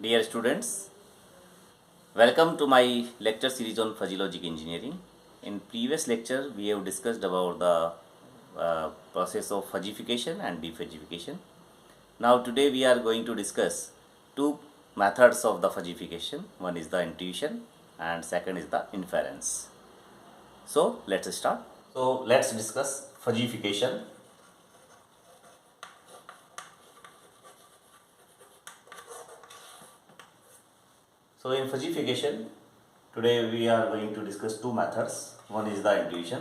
Dear students, welcome to my lecture series on fuzzy logic engineering. In previous lecture, we have discussed about the process of fuzzification and defuzzification. Now today we are going to discuss two methods of the fuzzification. One is the intuition and second is the inference. So let's start. So let's discuss fuzzification. So in fuzzification, today we are going to discuss two methods. One is the intuition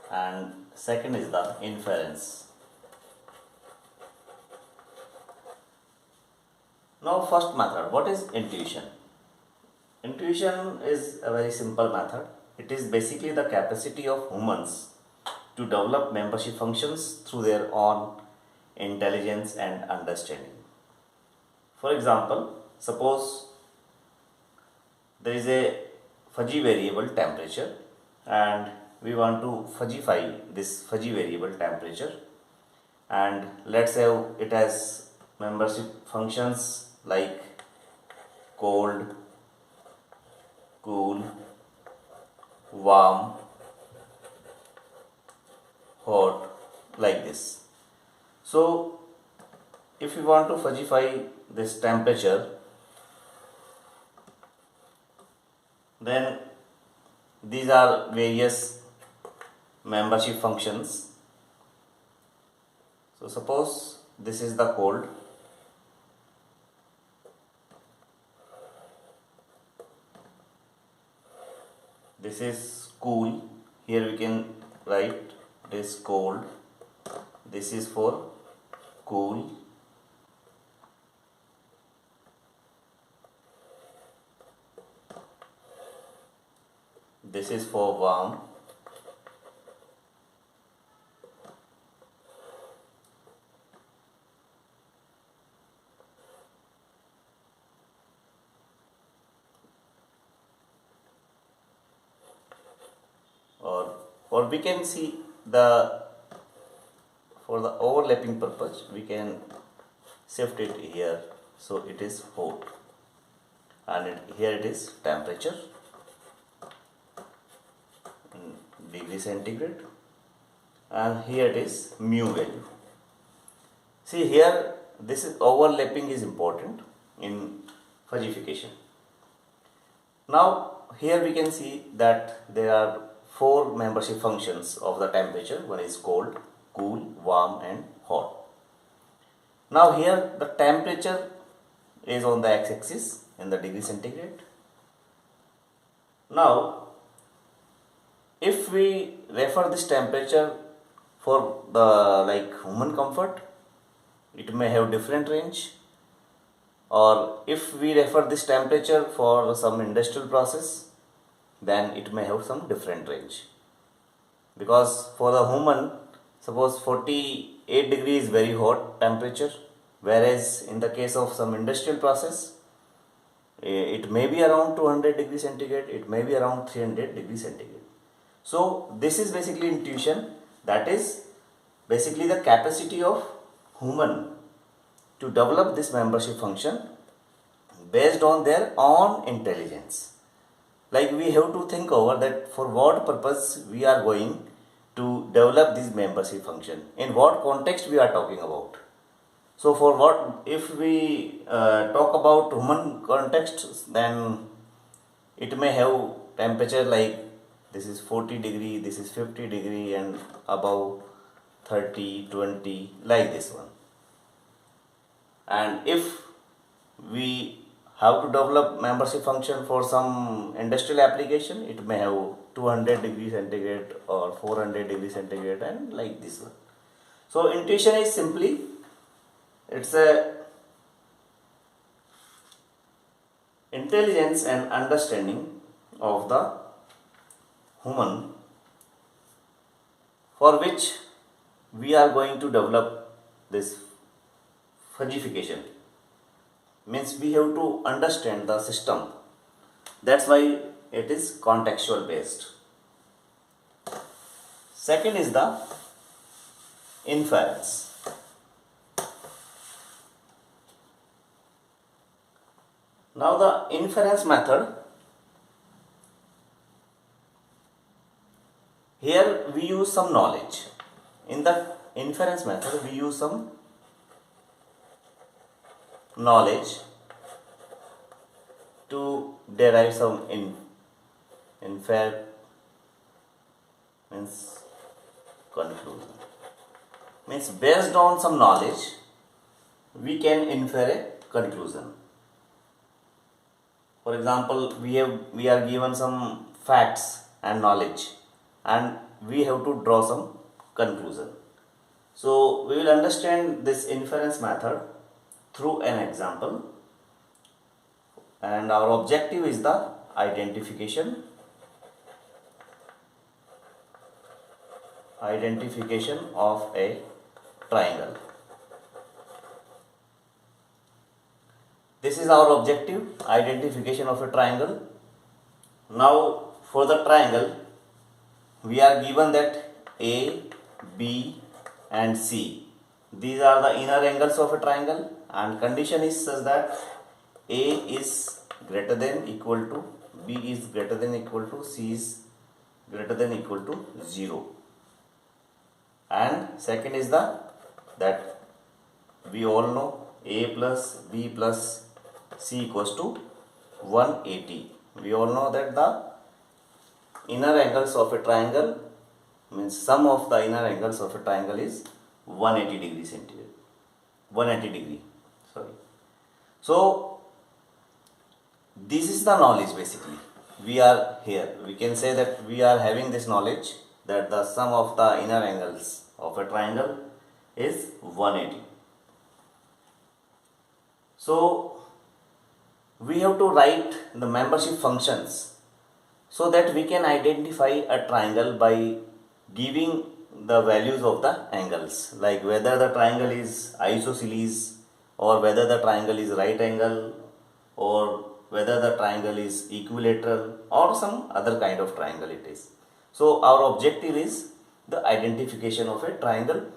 and second is the inference. Now first method, what is intuition? Intuition is a very simple method. It is basically the capacity of humans to develop membership functions through their own intelligence and understanding. For example, suppose there is a fuzzy variable temperature and we want to fuzzify this fuzzy variable temperature, and let's say it has membership functions like cold, cool, warm, hot, like this. So if we want to fuzzify this temperature, then these are various membership functions. So suppose this is the cold, this is cool, here we can write this cold, this is for cool, this is for warm, or we can see the, for the overlapping purpose we can shift it here, so it is hot, and here it is temperature in degree centigrade, and here it is mu value. See here, this is overlapping is important in fuzzification. Now here we can see that there are four membership functions of the temperature. One is cold, cool, warm and hot. Now here the temperature is on the x-axis in the degree centigrade. Now if we refer this temperature for the human comfort, it may have different range, or if we refer this temperature for some industrial process, then it may have some different range. Because for the human, suppose 48 degrees is very hot temperature, whereas in the case of some industrial process, it may be around 200 degrees centigrade, it may be around 300 degrees centigrade. So this is basically intuition, that is basically the capacity of human to develop this membership function based on their own intelligence. Like we have to think over that for what purpose we are going to develop this membership function, in what context we are talking about. So for what, if we talk about human context, then it may have temperature like this is 40 degree, this is 50 degree and above 30, 20, like this one. And if we have to develop membership function for some industrial application, it may have 200 degrees centigrade or 400 degrees centigrade and like this one. So intuition is simply, it's a intelligence and understanding of the human for which we are going to develop this fuzzification. Means we have to understand the system, that's why it is contextual based. Second is the inference. Now the inference method, here we use some knowledge. In the inference method we use some knowledge to derive some infer means conclusion. Means based on some knowledge we can infer a conclusion. For example, we are given some facts and knowledge and we have to draw some conclusion. So we will understand this inference method through an example, and our objective is the identification of a triangle. This is our objective, identification of a triangle. Now for the triangle we are given that A, B and C. These are the inner angles of a triangle, and condition is such that A is greater than equal to, B is greater than equal to, C is greater than equal to 0. And second is that we all know A plus B plus C equals to 180. We all know that the inner angles of a triangle means sum of the inner angles of a triangle is 180 degree centigrade. 180 degree. Sorry. So this is the knowledge basically. We are here. We can say that we are having this knowledge that the sum of the inner angles of a triangle is 180. So we have to write the membership functions so that we can identify a triangle by giving the values of the angles, like whether the triangle is isosceles or whether the triangle is right angle or whether the triangle is equilateral or some other kind of triangle it is. So our objective is the identification of a triangle.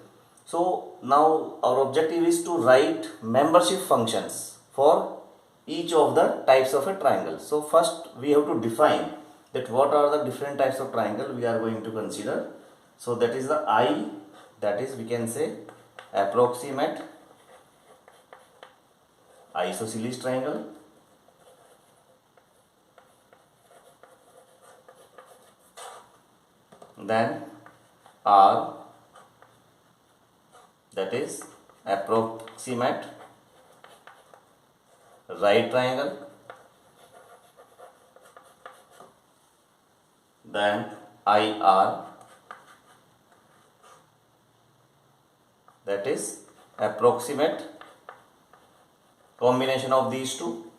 So now our objective is to write membership functions for each of the types of a triangle. So first we have to define that what are the different types of triangle we are going to consider. So that is the I, that is we can say approximate isosceles triangle. Then R, that is approximate right triangle. Then IR, that is approximate combination of these two,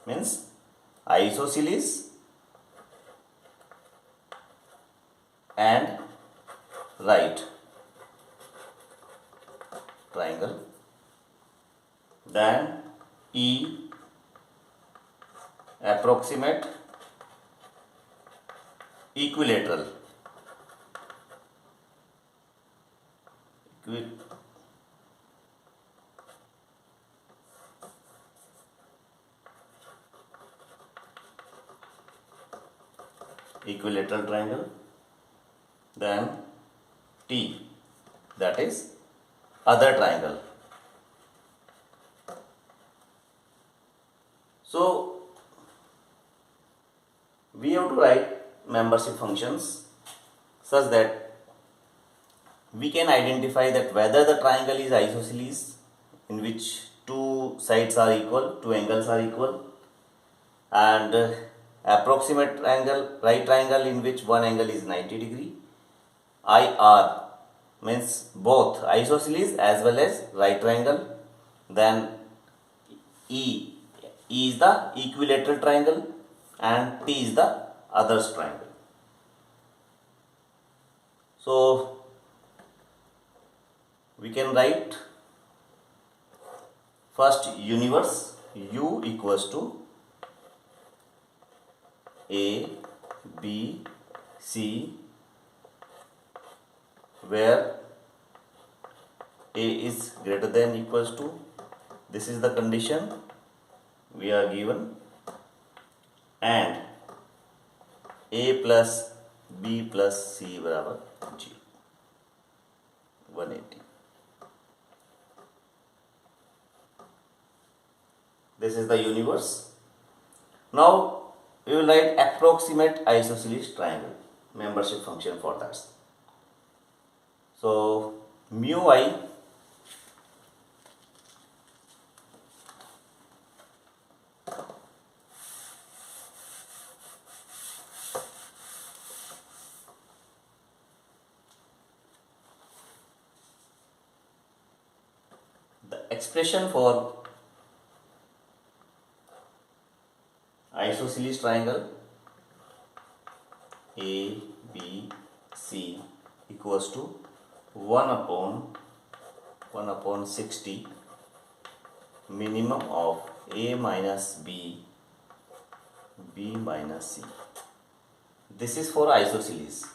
means isosceles and right triangle. Then E, approximate equilateral. Equilateral triangle. Then T, that is other triangle. So we have to write membership functions such that we can identify that whether the triangle is isosceles, in which two sides are equal, two angles are equal, and approximate triangle, right triangle, in which one angle is 90 degree. IR means both isosceles as well as right triangle. Then E is the equilateral triangle and T is the others triangle. So we can write first universe U equals to A, B, C, where A is greater than equals to, this is the condition, we are given and a plus b plus c बराबर 0, 180. This is the universe. Now we will write approximate isosceles triangle membership function for that. So mu I the expression for isosceles triangle A B C equals to 1 upon 60 minimum of A minus B, B minus C. This is for isosceles.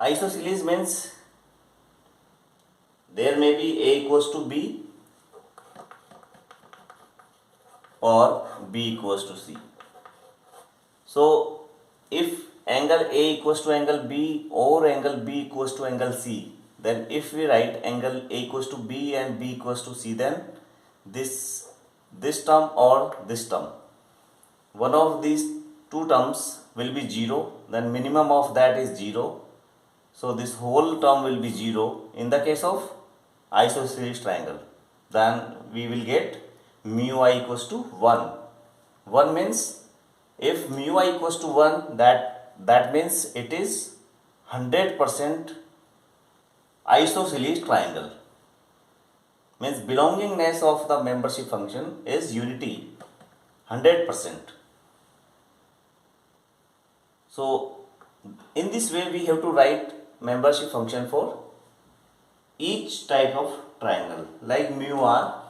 Isosceles means there may be A equals to B or B equals to C. So if angle A equals to angle B or angle B equals to angle C, then if we write angle A equals to B and B equals to C, then this term or this term, one of these two terms will be 0, then minimum of that is 0. So this whole term will be 0 in the case of isosceles triangle. Then we will get mu I equals to 1. 1 means if mu I equals to 1, that means it is 100% isosceles triangle. Means belongingness of the membership function is unity, 100%. So in this way we have to write membership function for each type of triangle. Like mu R,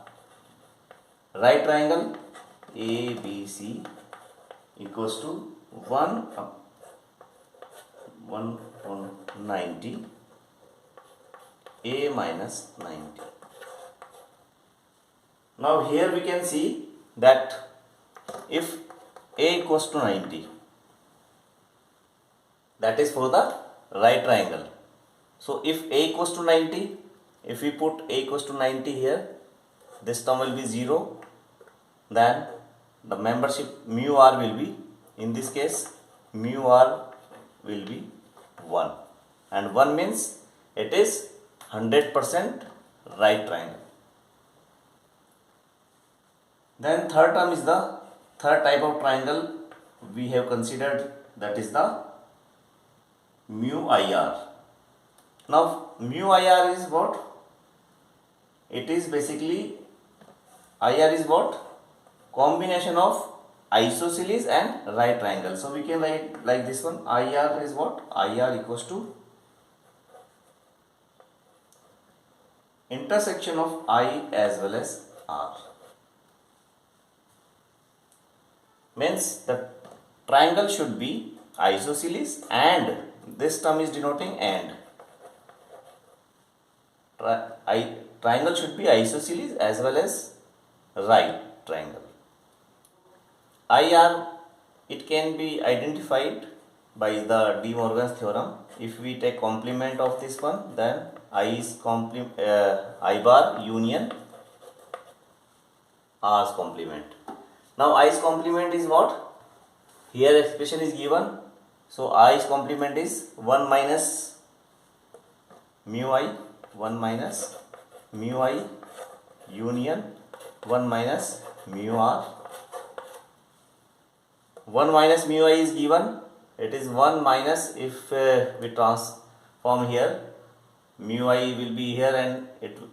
right triangle ABC equals to 1 upon 90 A minus 90. Now here we can see that if A equals to 90, that is for the right triangle. So if A equals to 90, if we put A equals to 90 here, this term will be 0, then the membership mu R will be, in this case mu R will be 1, and 1 means it is 100% right triangle. Then third term is the third type of triangle we have considered, that is the mu IR. Now mu IR is what? It is basically, IR is what? Combination of isosceles and right triangle. So we can write like this one. IR is what? IR equals to intersection of I as well as R. Means the triangle should be isosceles and this term is denoting and. Triangle should be isosceles as well as right triangle. IR, it can be identified by the De Morgan's theorem. If we take complement of this one, then I is I bar union R's complement. Now I's complement is what? Here expression is given. So I's complement is 1 minus mu I, 1 minus mu I union 1 minus mu R. 1 minus mu I is given. It is 1 minus, if we transform here, mu I will be here and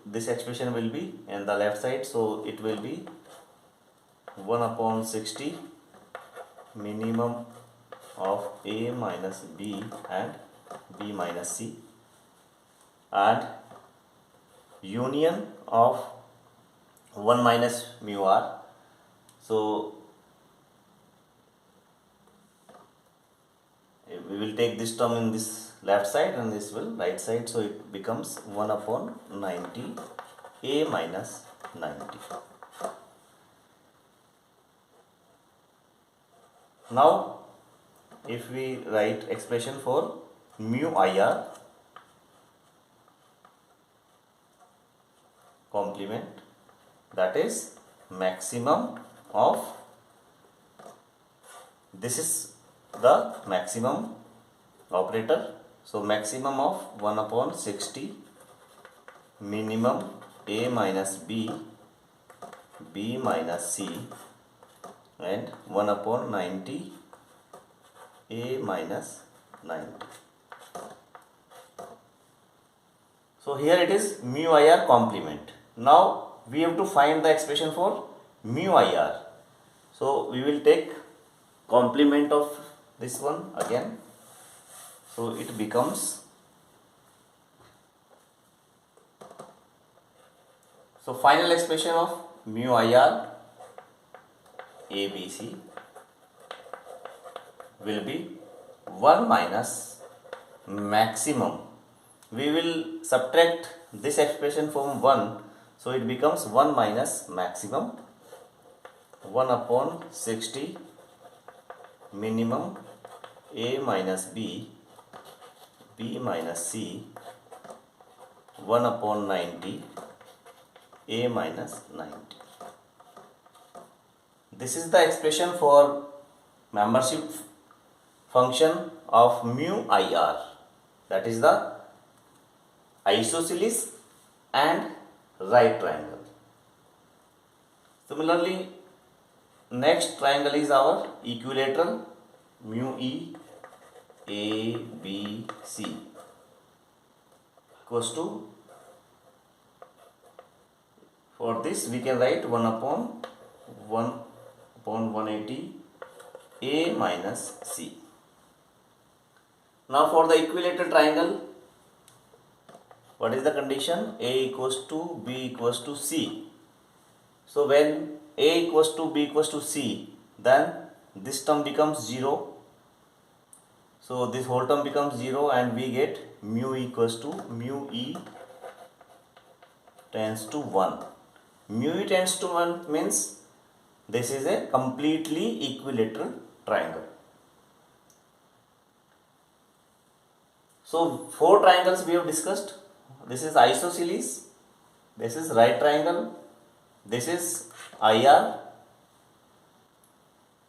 this expression will be in the left side. So it will be 1 upon 60 minimum of A minus B and B minus C, and union of 1 minus mu R. So we will take this term in this left side and this will right side, so it becomes 1 upon 90 a minus 90. Now if we write expression for mu IR complement, that is maximum of, this is the maximum operator, so maximum of 1 upon 60 minimum a minus b, b minus c, and 1 upon 90 a minus 90. So here it is mu IR complement. Now we have to find the expression for mu IR. So we will take complement of this one again. So it becomes, so final expression of mu IR ABC will be 1 minus maximum. We will subtract this expression from 1, so it becomes 1 minus maximum 1 upon 60 minimum a minus b, b minus c, 1 upon 90 a minus 90. This is the expression for membership function of mu IR, that is the isosceles and right triangle. Similarly, next triangle is our equilateral mu E A B C equals to, for this we can write 1 upon 180 A minus C. Now for the equilateral triangle, what is the condition? A equals to B equals to C. So when A equals to B equals to C, then this term becomes 0. So this whole term becomes 0 and we get mu equals to mu E tends to 1. Mu E tends to 1 means this is a completely equilateral triangle. So 4 triangles we have discussed. This is isosceles, this is right triangle, this is IR,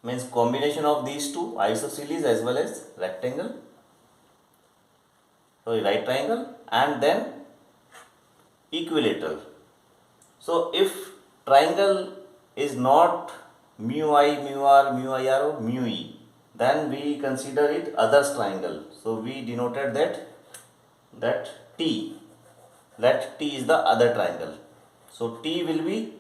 means combination of these two, isosceles as well as rectangle, sorry, right triangle, and then equilateral. So if triangle is not mu I, mu R, mu IR or mu E, then we consider it others triangle. So we denoted that T, let T is the other triangle. So T will be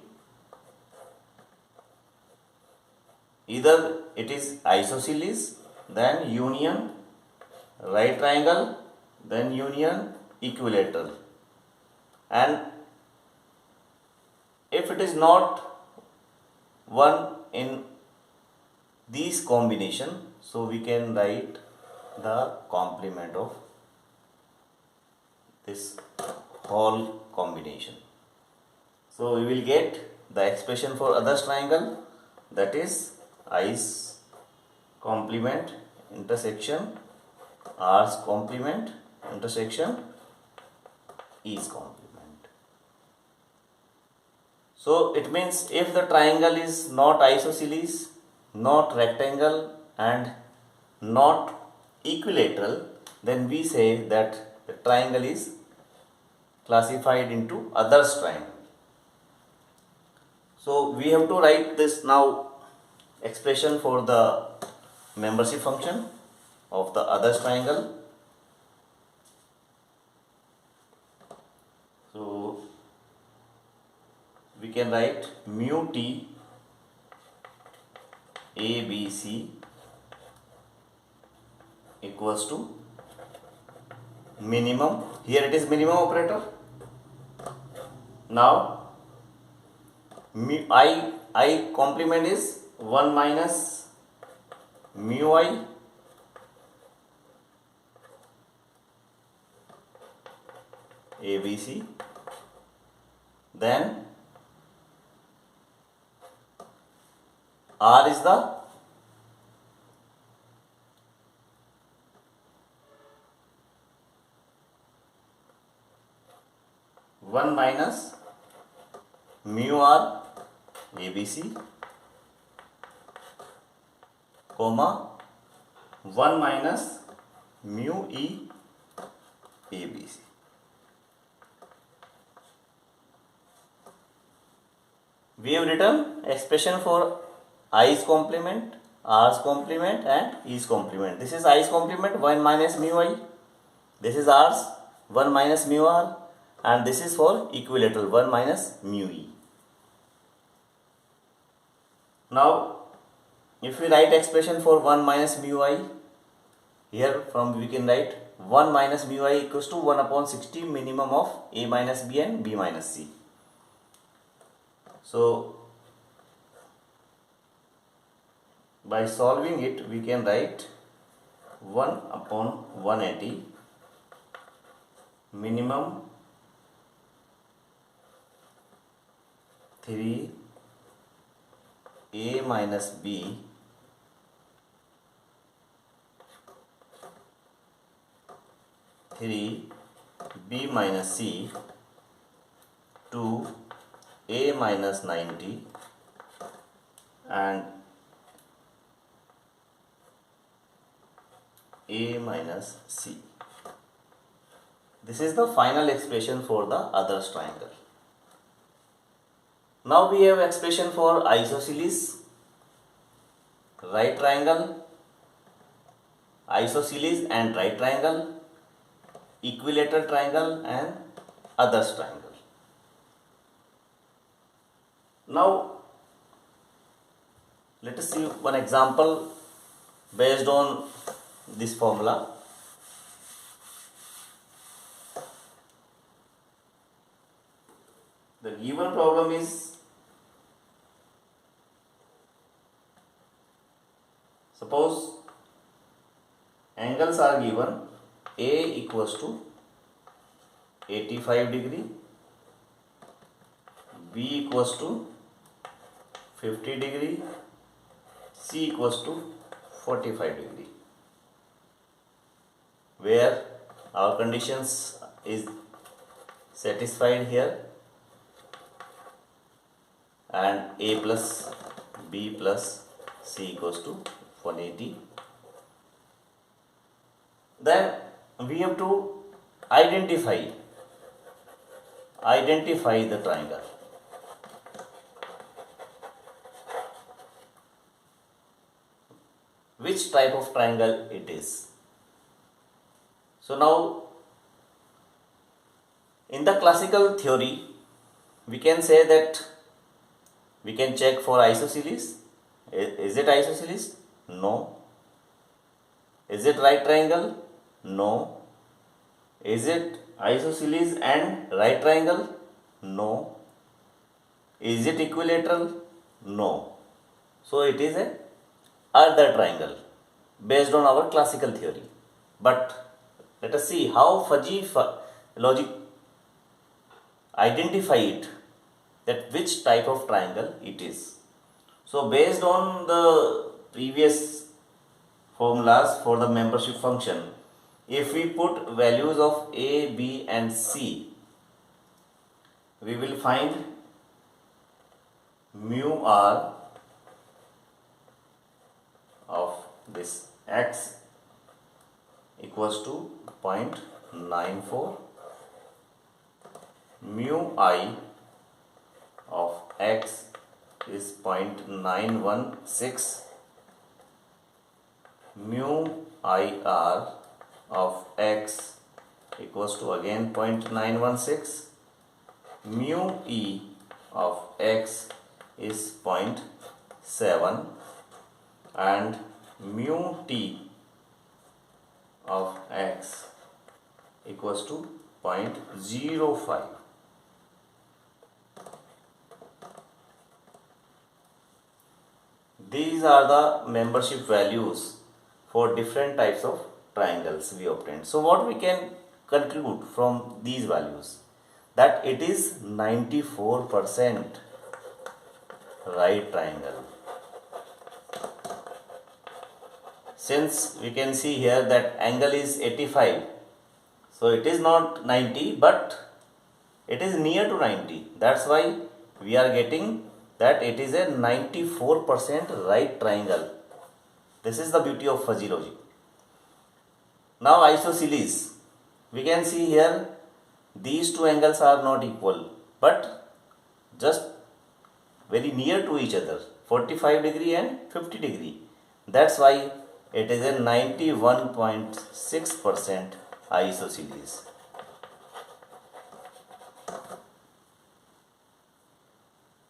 either it is isosceles, then union right triangle, then union equilateral, and if it is not one in these combination, so we can write the complement of this whole combination. So we will get the expression for others triangle, that is I's complement intersection R's complement intersection E's complement. So it means if the triangle is not isosceles, not rectangle and not equilateral, then we say that the triangle is classified into others triangle. So we have to write this now expression for the membership function of the others triangle. So we can write mu T ABC equals to minimum, here it is minimum operator. Now I complement is 1 minus mu I ABC. Then R is the one minus mu R ABC, comma 1 minus mu E ABC. We have written expression for I's complement, R's complement and E's complement. This is I's complement 1 minus mu I. This is R's 1 minus mu R, and this is for equilateral 1 minus mu E. Now if we write expression for 1 minus mu I, here from we can write 1 minus mu I equals to 1 upon 60 minimum of A minus B and B minus C. So by solving it we can write 1 upon 180 minimum 3 A minus B three B minus C 2 A minus 90 and A minus C. This is the final expression for the others triangle. Now we have expression for isosceles, right triangle, isosceles and right triangle, equilateral triangle and others triangle. Now let us see one example based on this formula. The given problem is, suppose angles are given, A equals to 85 degree, B equals to 50 degree, C equals to 45 degree, where our conditions is satisfied here, and A plus B plus C equals to 180. Then we have to identify the triangle. Which type of triangle it is. So now in the classical theory we can say that we can check for isosceles. Is it isosceles? No. Is it right triangle? No. Is it isosceles and right triangle? No. Is it equilateral? No. So it is a other triangle based on our classical theory. But let us see how fuzzy logic identify it, that which type of triangle it is. So based on the previous formulas for the membership function, if we put values of A, B and C, we will find mu R of this x equals to 0.94, mu I of x is 0.916, mu IR of x equals to again 0.916, mu E of x is 0.7 and mu T of x equals to 0.05. These are the membership values for different types of triangles we obtained. So what we can conclude from these values that it is 94% right triangle. Since we can see here that angle is 85, so it is not 90 but it is near to 90. That's why we are getting that it is a 94% right triangle. This is the beauty of fuzzy logic. Now isosceles, we can see here these two angles are not equal but just very near to each other, 45 degree and 50 degree. That's why it is a 91.6% isosceles.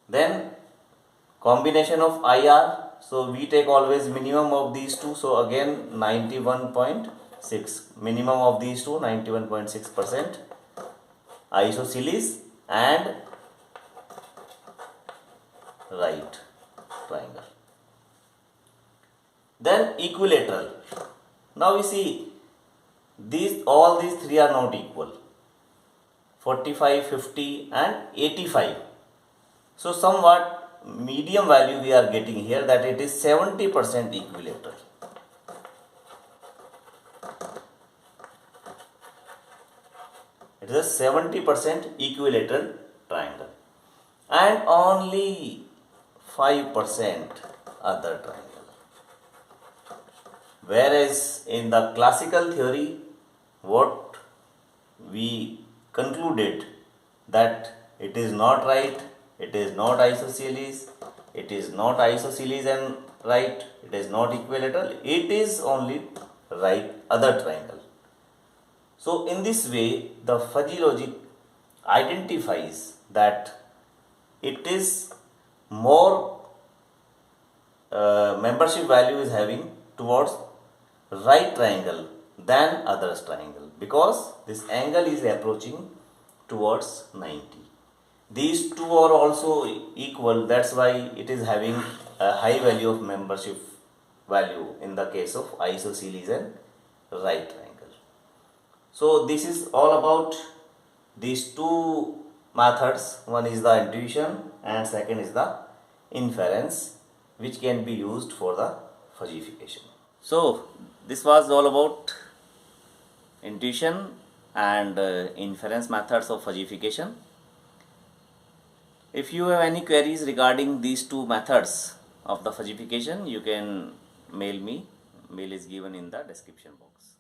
Then combination of IR, so we take always minimum of these two, so again 91.6, minimum of these two 91.6% isosceles and right triangle. Then equilateral. Now we see all these three are not equal, 45, 50 and 85. So somewhat medium value we are getting here, that it is 70% equilateral. It is a 70% equilateral triangle and only 5% other triangle. Whereas in the classical theory, what we concluded that it is not right, it is not isosceles, it is not isosceles and right, it is not equilateral, it is only right other triangle. So in this way, the fuzzy logic identifies that it is more membership value is having towards right triangle than others triangle, because this angle is approaching towards 90. These two are also equal, that's why it is having a high value of membership value in the case of isosceles and right triangle. So this is all about these two methods. One is the intuition and second is the inference, which can be used for the fuzzification. So this was all about intuition and inference methods of fuzzification. If you have any queries regarding these two methods of the fuzzification, you can mail me. Mail is given in the description box.